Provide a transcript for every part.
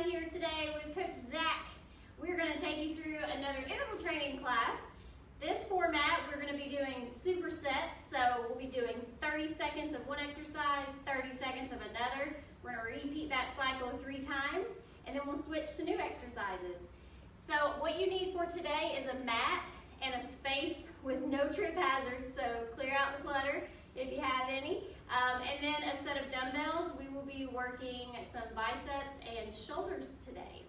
Sara here today with Coach Zach. We're going to take you through another interval training class. This format, we're going to be doing supersets, so we'll be doing 30 seconds of one exercise, 30 seconds of another. We're going to repeat that cycle 3 times, and then we'll switch to new exercises. So what you need for today is a mat and a space with no trip hazards, so clear out the clutter if you have any. And then a set of dumbbells. We will be working some biceps and shoulders today.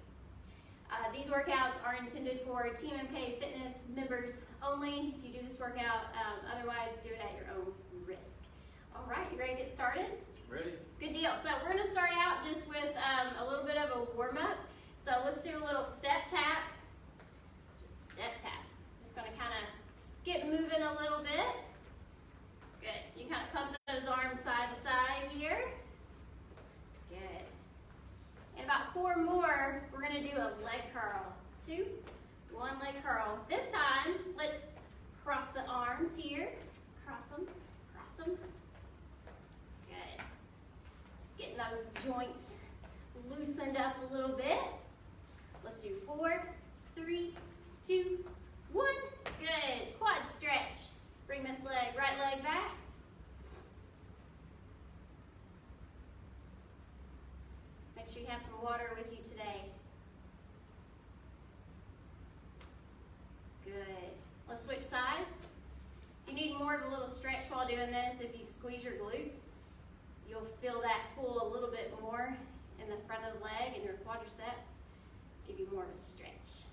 These workouts are intended for TMMKFitness members only. If you do this workout, otherwise do it at your own risk. All right, you ready to get started? Ready. Good deal. So we're going to start out just with a little bit of a warm-up. So let's do a little step tap. Just step tap. Just going to kind of get moving a little bit. Good. You kind of pump those arms side to side here. Good. And about 4 more, we're going to do a leg curl. 2, 1 leg curl. This time, let's cross the arms here. Cross them, cross them. Good. Just getting those joints loosened up a little bit. Let's do 4, 3, 2, 1. Good. Quad stretch. Bring this leg, right leg back. Make sure you have some water with you today. Good. Let's switch sides. You need more of a little stretch while doing this. If you squeeze your glutes, you'll feel that pull a little bit more in the front of the leg and your quadriceps. Give you more of a stretch.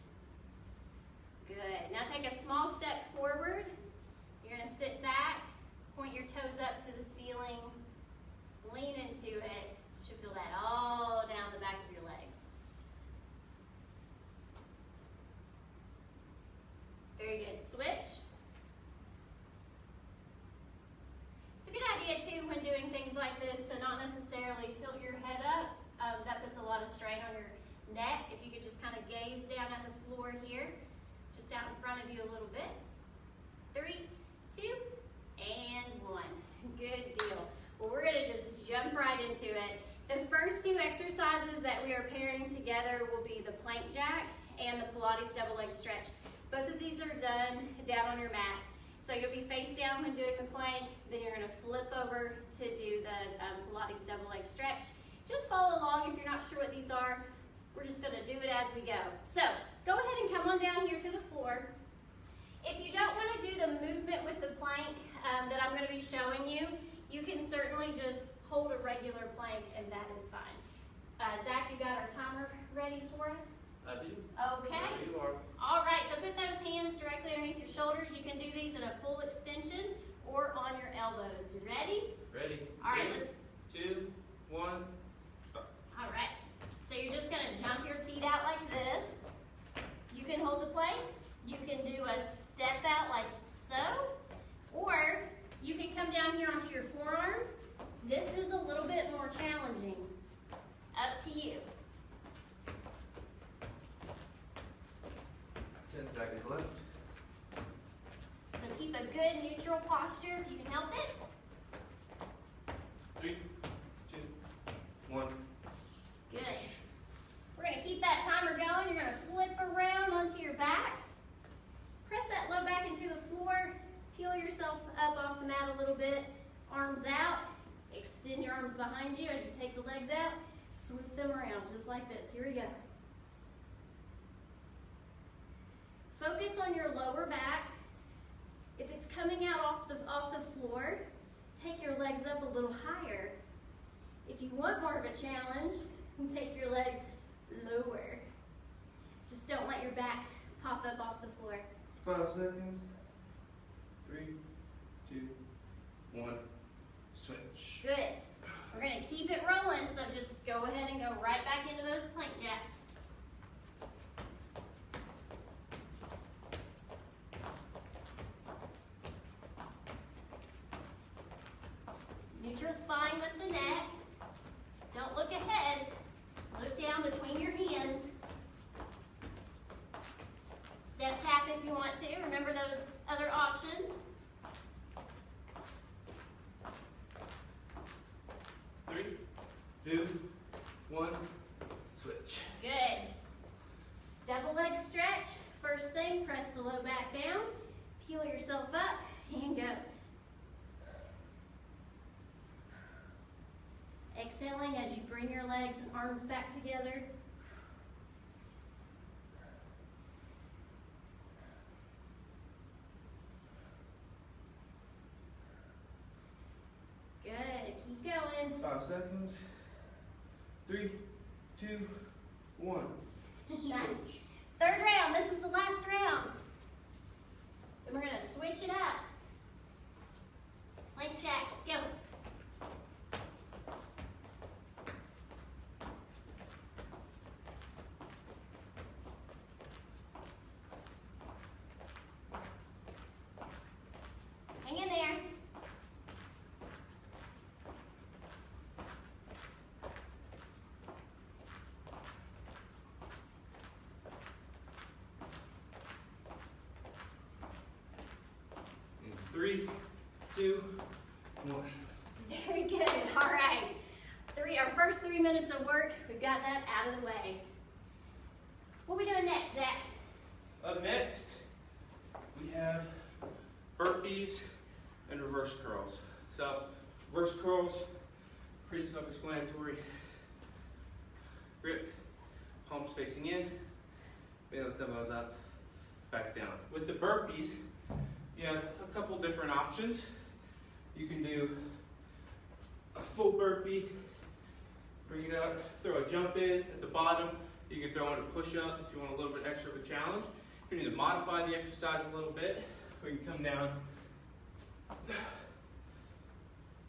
Good. Now take a small step forward. You're going to sit back, point your toes up to the ceiling, lean into it. You should feel that all down the back of your legs. Very good. Switch. It's a good idea too when doing things like this to not necessarily tilt your head up. That puts a lot of strain on your neck. If you could just kind of gaze down at the floor here, just out in front of you a little bit. 3, 2, and 1. Good deal. Well, we're going to just jump right into it. The first 2 exercises that we are pairing together will be the plank jack and the Pilates double leg stretch. Both of these are done down on your mat. So you'll be face down when doing the plank, then you're going to flip over to do the Pilates double leg stretch. Just follow along if you're not sure what these are. We're just going to do it as we go. So go ahead and come on down here to the floor. If you don't want to do the movement with the plank that I'm going to be showing you, you can certainly just hold a regular plank and that is fine. Zach, you got our timer ready for us? I do. Okay. You are. All right, so put those hands directly underneath your shoulders. You can do these in a full extension or on your elbows. You ready? Ready. All right, 2, 1. All right. So you're just going to jump your feet out like this. You can hold the plank. You can do a step out like so, or you can come down here onto your forearms. This is a little bit more challenging. Up to you. 10 seconds left. So keep a good neutral posture if you can help it. 3, 2, 1. Good. We're going to keep that timer going. You're going to flip around onto your back. Press that low back into the floor. Peel yourself up off the mat a little bit. Arms out. Extend your arms behind you as you take the legs out. Swoop them around just like this. Here we go. Focus on your lower back. If it's coming out off the floor, take your legs up a little higher. If you want more of a challenge, take your legs lower. Just don't let your back pop up off the floor. 5 seconds. 3, 2, 1. Switch. Good. We're going to keep it rolling, so just go ahead and go right back into those plank jacks. Neutral spine with the neck. Don't look ahead. Look down between your hands. Step tap if you want to. Remember those other options. 3, 2, 1. Switch. Exhaling as you bring your legs and arms back together. Good, keep going. 5 seconds. 3, 2, 1. Nice. Third round, this is the last round. Then we're gonna switch it up. Plank jacks, go. Hang in there. In 3, 2, 1. Very good, all right. Our first 3 minutes of work, we've got that out of the way. What are we doing next, Zach? Up next, we have burpees and reverse curls. So, reverse curls, pretty self-explanatory. Grip, palms facing in, bring those dumbbells up, back down. With the burpees, you have a couple different options. You can do a full burpee, bring it up, throw a jump in at the bottom. You can throw in a push-up if you want a little bit extra of a challenge. You can either modify the exercise a little bit, or you can come down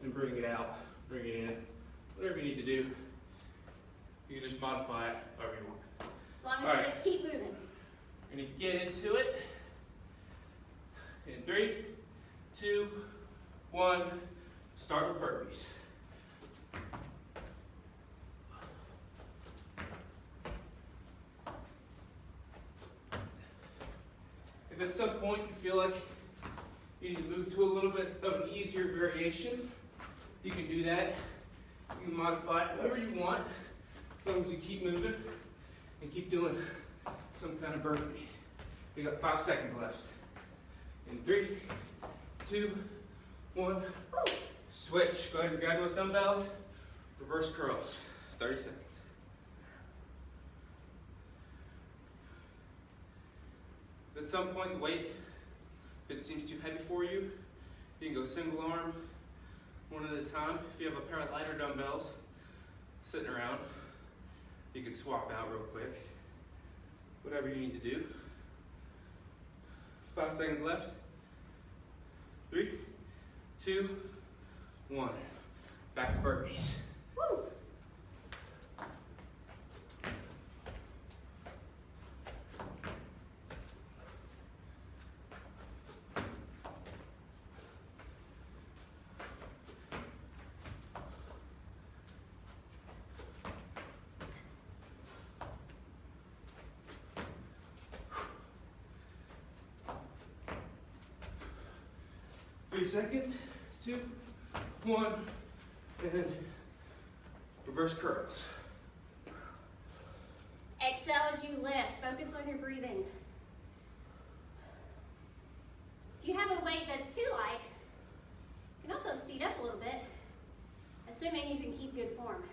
and bring it out, bring it in. Whatever you need to do, you can just modify it however you want. As long as All you right. just keep moving. We're going to get into it. In 3, 2, 1, start with burpees. If at some point you feel like you need to move to a little bit of an easier variation, you can do that. You can modify it however you want, as long as you keep moving and keep doing some kind of burpee. You got 5 seconds left. In 3, 2, 1, switch. Go ahead and grab those dumbbells. Reverse curls. 30 seconds. At some point, the weight, if it seems too heavy for you, you can go single arm, one at a time. If you have a pair of lighter dumbbells sitting around, you can swap out real quick. Whatever you need to do. 5 seconds left. 3, 2, 1. Back to burpees. Woo. Three seconds. 2, 1, and reverse curls. Exhale as you lift. Focus on your breathing. If you have a weight that's too light, you can also speed up a little bit, assuming you can keep good form.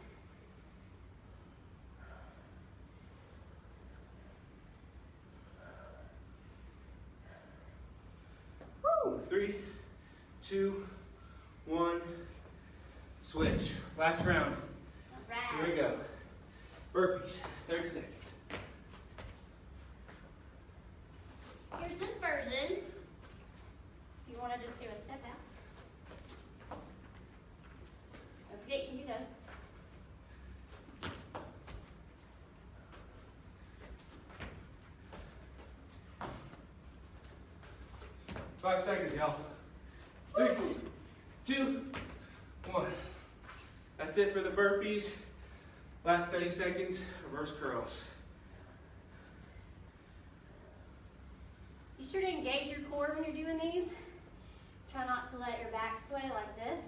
Woo. 3, 2, 1, switch. Last round. All right. Here we go. Burpees, 30 seconds. Here's this version. If you want to just do a step out. Don't forget you can do those. Five seconds, y'all. 3, 2, 1. That's it for the burpees. Last 30 seconds, reverse curls. Be sure to engage your core when you're doing these. Try not to let your back sway like this.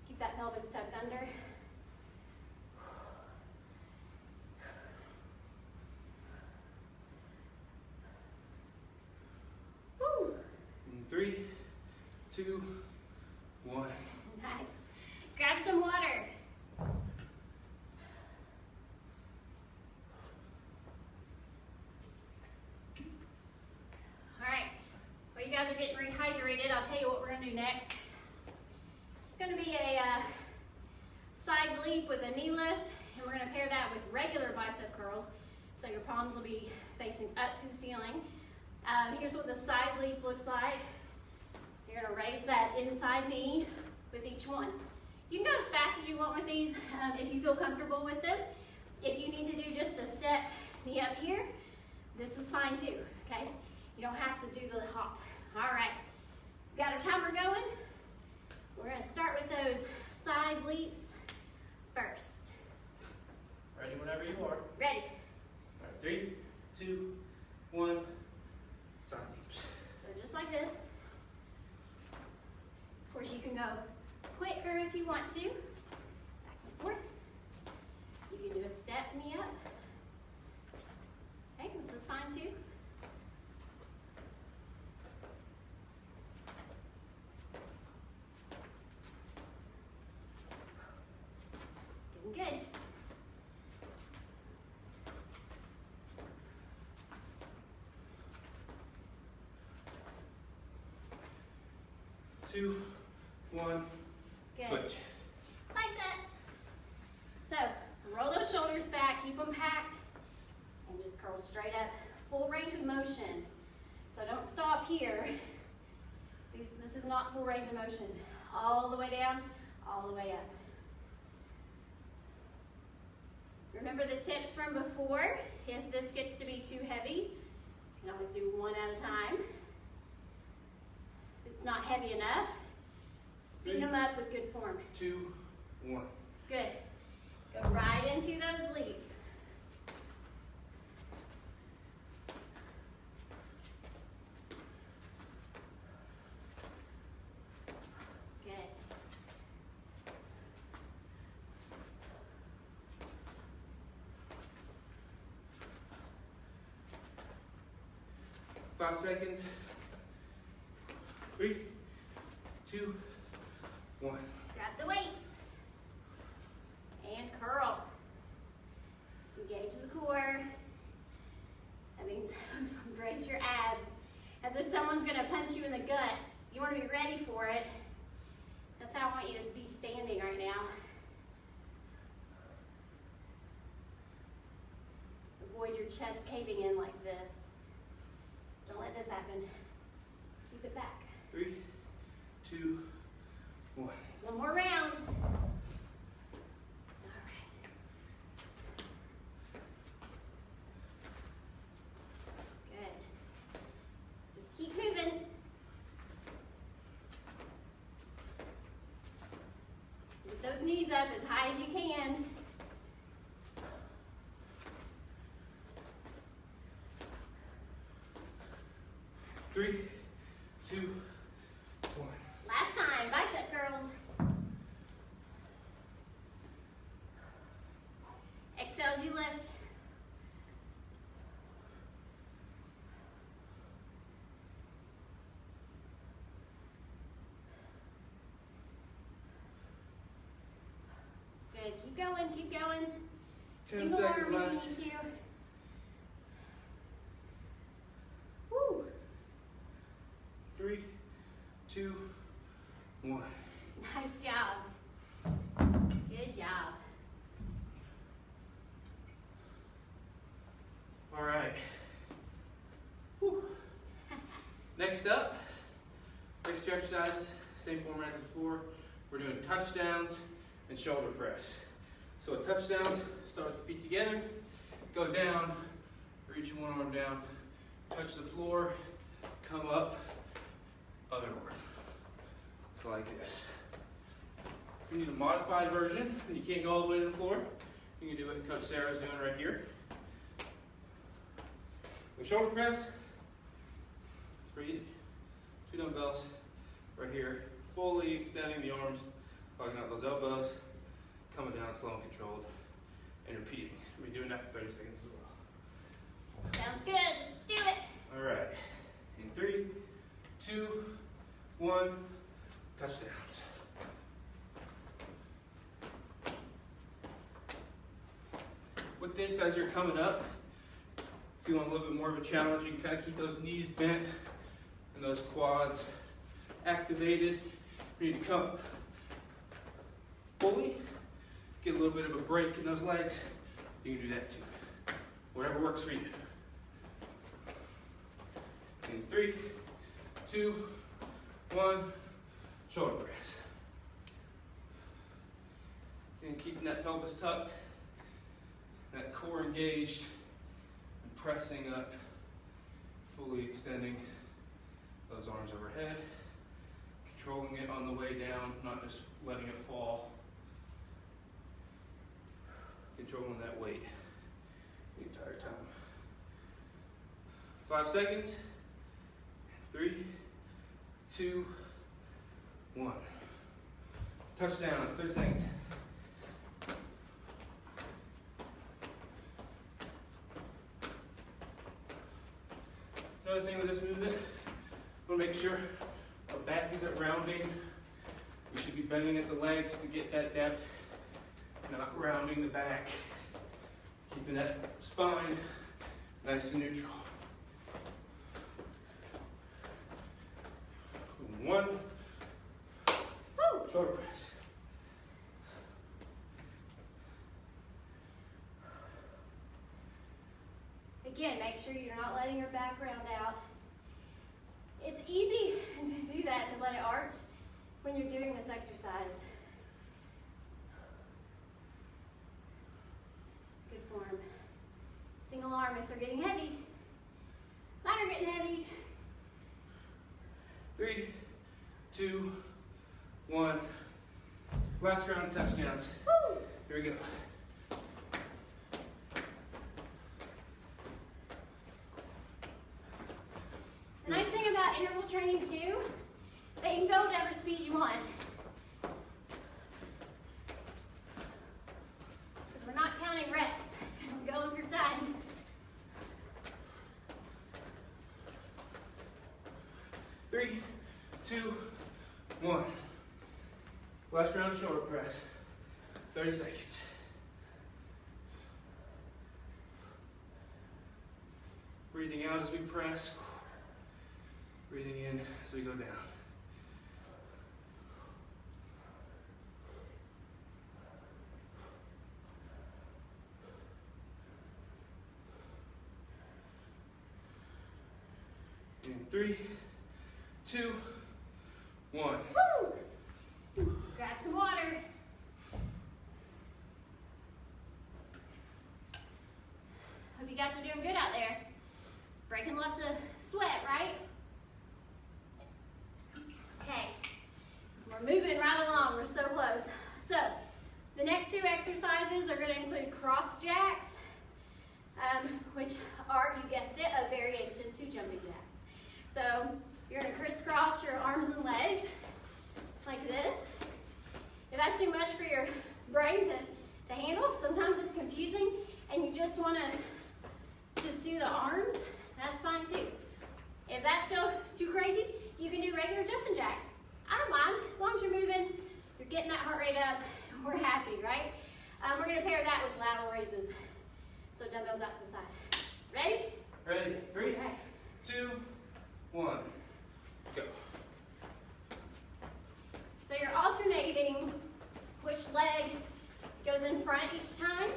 Keep that pelvis tucked under. Woo. In 3, 2, 1. Nice. Grab some water. do next. It's going to be a side leap with a knee lift, and we're going to pair that with regular bicep curls. So your palms will be facing up to the ceiling. Here's what the side leap looks like. You're going to raise that inside knee with each one. You can go as fast as you want with these if you feel comfortable with them. If you need to do just a step knee up here, this is fine too, okay? You don't have to do the hop. All right, got our timer going. We're gonna start with those side leaps first. Ready whenever you are. Ready. All right, 3, 2, 1, side leaps. So just like this. Of course, you can go quicker if you want to. Back and forth. You can do a step knee up. Okay, this is fine too. Doing good. Two, one, Good. switch. Biceps. So, roll those shoulders back, keep them packed, and just curl straight up. Full range of motion. So don't stop here. This is not full range of motion. All the way down, all the way up. Remember the tips from before. If this gets to be too heavy, you can always do one at a time. If it's not heavy enough, speed them up with good form. 2, 1. Good. Go right into those leaps. Good. Five seconds. 3, 2, 1. Grab the weights. And curl. Engage the core. That means brace your abs. As if someone's going to punch you in the gut. You want to be ready for it. That's how I want you to be standing right now. Avoid your chest caving in like this. Don't let this happen. Keep it back. 3, 2, 1. One more round. Keep moving. Get those knees up as high as you can. Three, 2, 1. Last time, bicep curls. Exhale as you lift. Good, keep going, keep going. 10 Single seconds arm left. if you need to. Woo. 3, 2, 1. Nice job. Good job. All right. Whew. Next up, next two exercises, same format as before. We're doing touchdowns and shoulder press. So a touchdown, start with the feet together, go down, reach one arm down, touch the floor, come up, other arm. So like this. If you need a modified version and you can't go all the way to the floor, you can do what Coach Sarah's doing right here. The shoulder press, it's pretty easy. 2 dumbbells right here, fully extending the arms, plugging out those elbows, coming down slow and controlled, and repeating. We'll be doing that for 30 seconds as well. Sounds good. Let's do it. All right. In 3, 2, 1, touchdowns. With this, as you're coming up, if you want a little bit more of a challenge, you can kind of keep those knees bent and those quads activated. You need to come fully, get a little bit of a break in those legs. You can do that too. Whatever works for you. In 3, 2, 1, shoulder press. And keeping that pelvis tucked, that core engaged, and pressing up, fully extending those arms overhead, controlling it on the way down, not just letting it fall. Controlling that weight the entire time. 5 seconds. 3, 2, 1. Touchdown, 30 seconds. Another thing with this movement, we'll make sure our back isn't rounding. We should be bending at the legs to get that depth, not rounding the back. Keeping that spine nice and neutral. 1, shoulder press. Again, make sure you're not letting your back round out. It's easy to do that, to let it arch when you're doing this exercise. Good form. Single arm if they're getting heavy. Mine are getting heavy. 3, 2, 1. Last round of touchdowns. Woo! Here we go. The nice thing about interval training too is that you can go whatever speed you want. Because we're not counting reps. We're going for time. Three, 2, 1. Last round of shoulder press. 30 seconds. Breathing out as we press. Breathing in as we go down. In 3, 2, 1. Woo! Grab some water. Hope you guys are doing good out there. Breaking lots of sweat, right? Okay, we're moving right along. We're so close. So, the next 2 exercises are going to include cross jacks, which are, you guessed it, a variation to jumping jacks. So, you're going to crisscross your arms and legs like this. If that's too much for your brain to handle, sometimes it's confusing and you just want to just do the arms, that's fine too. If that's still too crazy, you can do regular jumping jacks. I don't mind, as long as you're moving, you're getting that heart rate up, we're happy, right? We're going to pair that with lateral raises. So dumbbells out to the side. Ready? Ready? 3, Okay. 2, 1. Go. So you're alternating which leg goes in front each time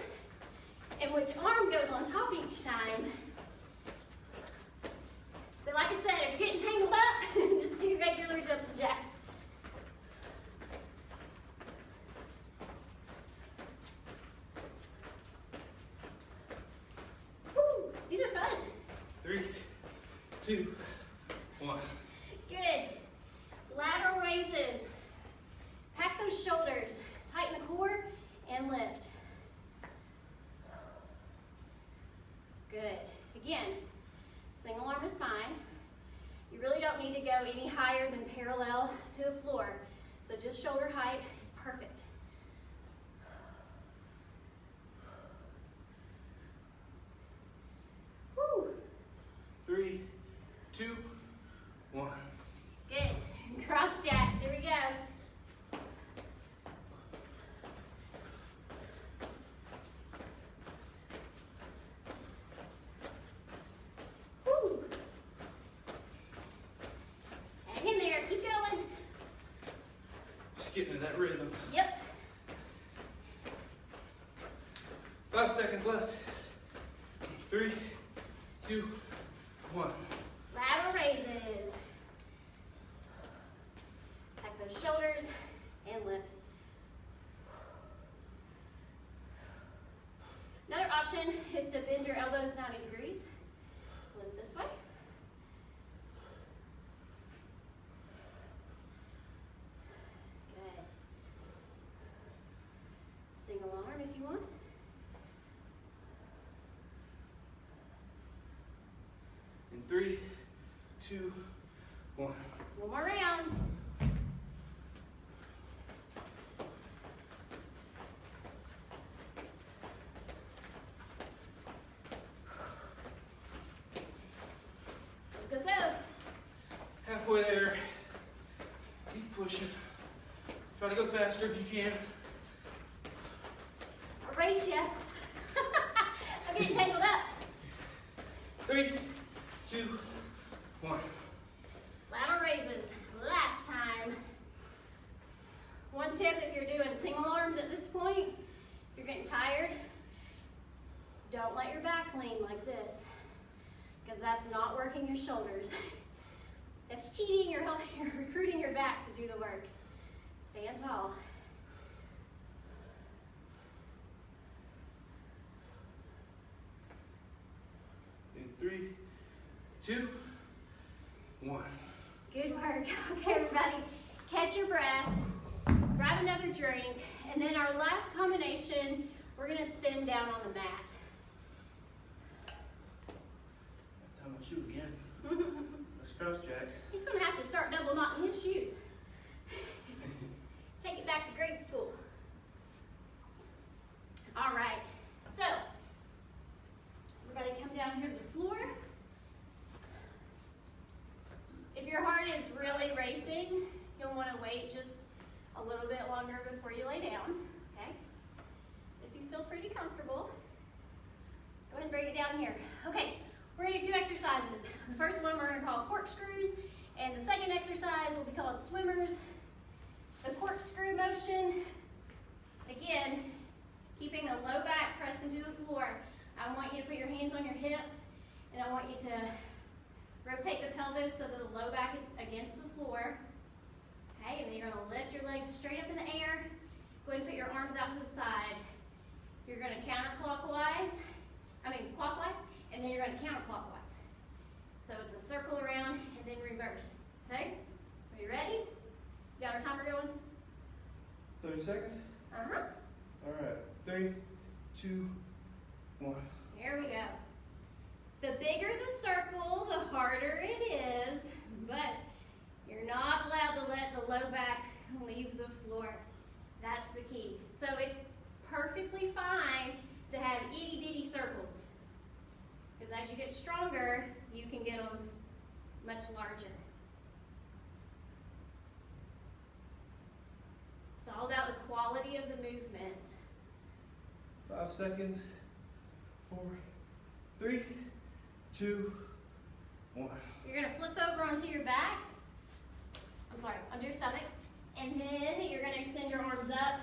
and which arm goes on top each time. But like I said, if you're getting tangled up, just do regular jumping jacks. Woo, these are fun. 3, 2, 1. Good. Lateral raises. Pack those shoulders. Tighten the core and lift. Good. Again, single arm is fine. You really don't need to go any higher than parallel to the floor. So just shoulder height is perfect. Woo. 3, 2, 1. Good. Cross jacks. Here we go. Woo. Hang in there. Keep going. getting into that rhythm. Yep. 5 seconds left. 3, 2, 1. Lateral raises. Back those shoulders and lift. Another option is to bend your elbows 90 degrees. Lift this way. Good. Single arm if you want. In 3, 2, 1. One more round. Go, go, go. Halfway there. Keep pushing. Try to go faster if you can. I'll race ya. I'm getting tangled up. 3, 2, 1. Lateral raises. Last time. One tip if you're doing single arms at this point, if you're getting tired, don't let your back lean like this, because that's not working your shoulders. That's cheating. You're recruiting your back to do the work. Stand tall. In 3, 2, 1. Good work. Okay, everybody, catch your breath, grab another drink, and then our last combination, we're gonna spin down on the mat. That's how my shoe again. Let's cross jack. He's gonna have to start double knotting his shoes. Take it back to grade school. All right, so everybody come down here to the floor. If your heart is really racing, you'll want to wait just a little bit longer before you lay down, okay? If you feel pretty comfortable, go ahead and bring it down here. Okay, we're gonna do 2 exercises. The first one we're gonna call corkscrews, and the second exercise will be called swimmers. The corkscrew motion, again, keeping the low back pressed into the floor. I want you to put your hands on your hips, and I want you to rotate the pelvis so that the low back is against the floor. Okay, and then you're gonna lift your legs straight up in the air. Go ahead and put your arms out to the side. You're gonna clockwise, and then you're gonna counterclockwise. So it's a circle around and then reverse, okay? Are you ready? You got our timer going? 30 seconds? Uh-huh. All right. 3, 2, 1. Here we go. The bigger the circle, the harder it is, but you're not allowed to let the low back leave the floor. That's the key. So it's perfectly fine to have itty bitty circles, because as you get stronger, you can get them much larger. It's all about the quality of the movement. 5 seconds. 4, 3, 2, 1. You're gonna flip over onto your back. Onto your stomach. And then you're gonna extend your arms up.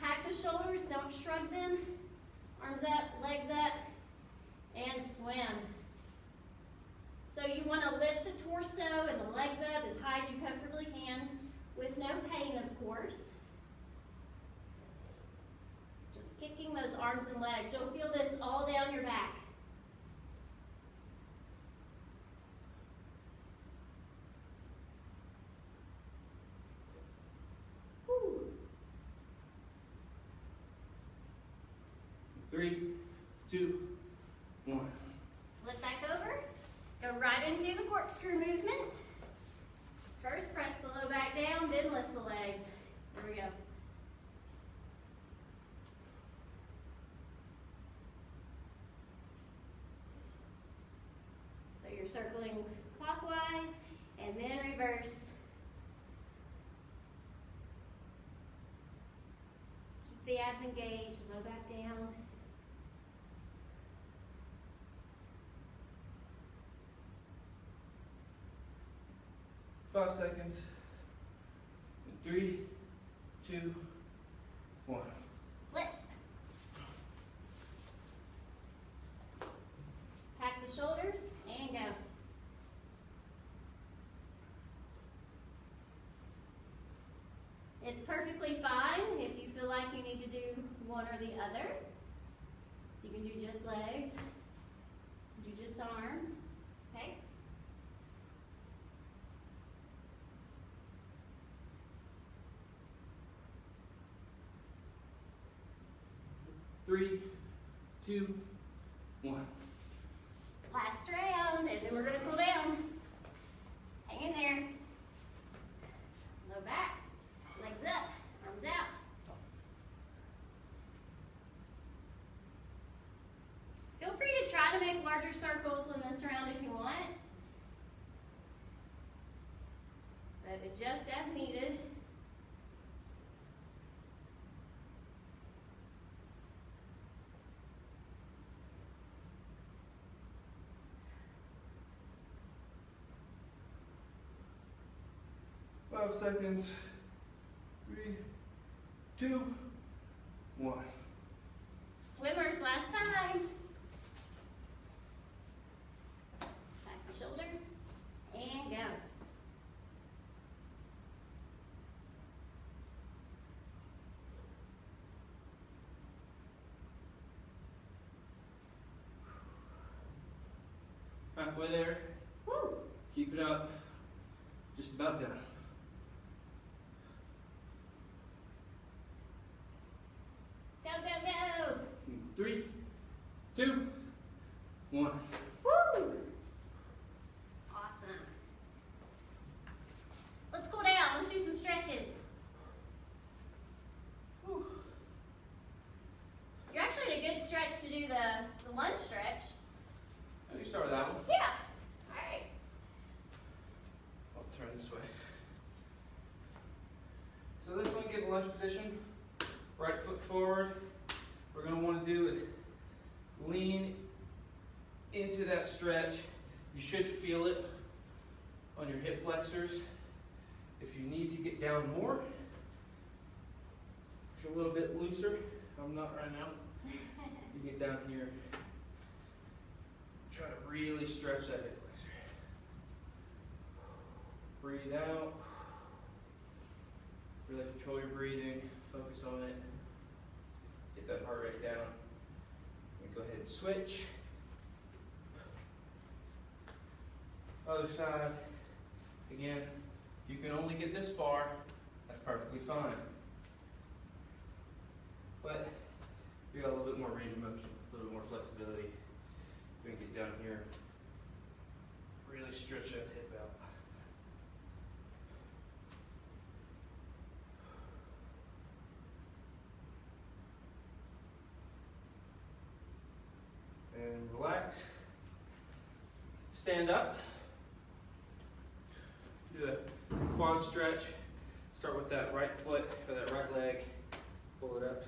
Pack the shoulders, don't shrug them. Arms up, legs up, and swim. So you wanna lift the torso and the legs up as high as you comfortably can, with no pain, of course. Just kicking those arms and legs. You'll feel this all down your back. Woo. 3, 2, 1. Flip back over. Go right into the corkscrew movement. First, press the low back down, then lift the legs. Here we go. So you're circling clockwise and then reverse. Keep the abs engaged, low back down. Five seconds. 3, 2, 1. Lift. Pack the shoulders and go. It's perfectly fine if you feel like you need to do one or the other. You can do just legs, do just arms, okay? Three, 2, 1. Last round, and then we're gonna cool down. Hang in there. Low back, legs up, arms out. Feel free to try to make larger circles in this round if you want. But adjust as needed. Five seconds. 3, 2, 1. Swimmers, last time. Back the shoulders and go. Halfway there. Woo. Keep it up. Just about done. Go, go, go. 3, 2, 1. Woo. Awesome. Let's cool down. Let's do some stretches. Whew. You're actually in a good stretch to do the lunge stretch. How do you start with that one? Yeah. All right. I'll turn this way. So this one, get in lunge position. Right foot forward. What we're going to want to do is lean into that stretch. You should feel it on your hip flexors. If you need to get down more, if you're a little bit looser, I'm not right now, you get down here. Try to really stretch that hip flexor. Breathe out. Really control your breathing. Focus on it. Get that heart rate down. Go ahead and switch. Other side. Again, if you can only get this far, that's perfectly fine. But if you got a little bit more range of motion, a little bit more flexibility, you can get down here, really stretch that hip out. And relax. Stand up. Do a quad stretch. Start with that right foot or that right leg. Pull it up.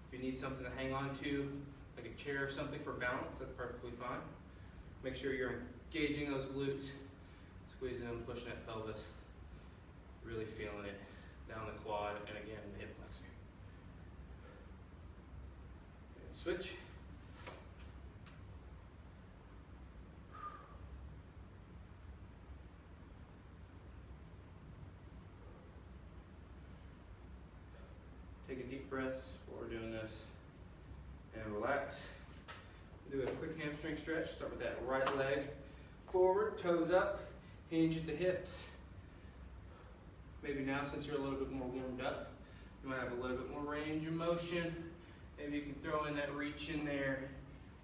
If you need something to hang on to, like a chair or something for balance, that's perfectly fine. Make sure you're engaging those glutes, squeezing them, pushing that pelvis, really feeling it down the quad and again the hip flexor. And switch. Take a deep breath while we're doing this and relax. Do a quick hamstring stretch. Start with that right leg forward, toes up, hinge at the hips. Maybe now, since you're a little bit more warmed up, you might have a little bit more range of motion. Maybe you can throw in that reach in there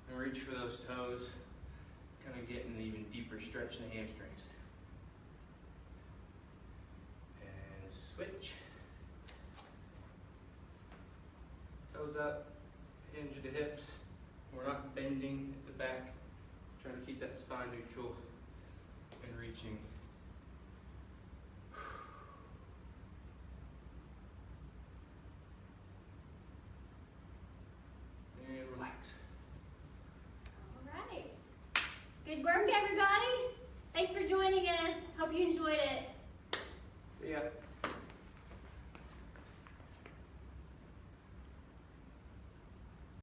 and reach for those toes, kind of getting an even deeper stretch in the hamstrings. And switch. Toes up, hinge at the hips. We're not bending at the back. Trying to keep that spine neutral and reaching. And relax. All right. Good work, everybody. Thanks for joining us. Hope you enjoyed it. See ya.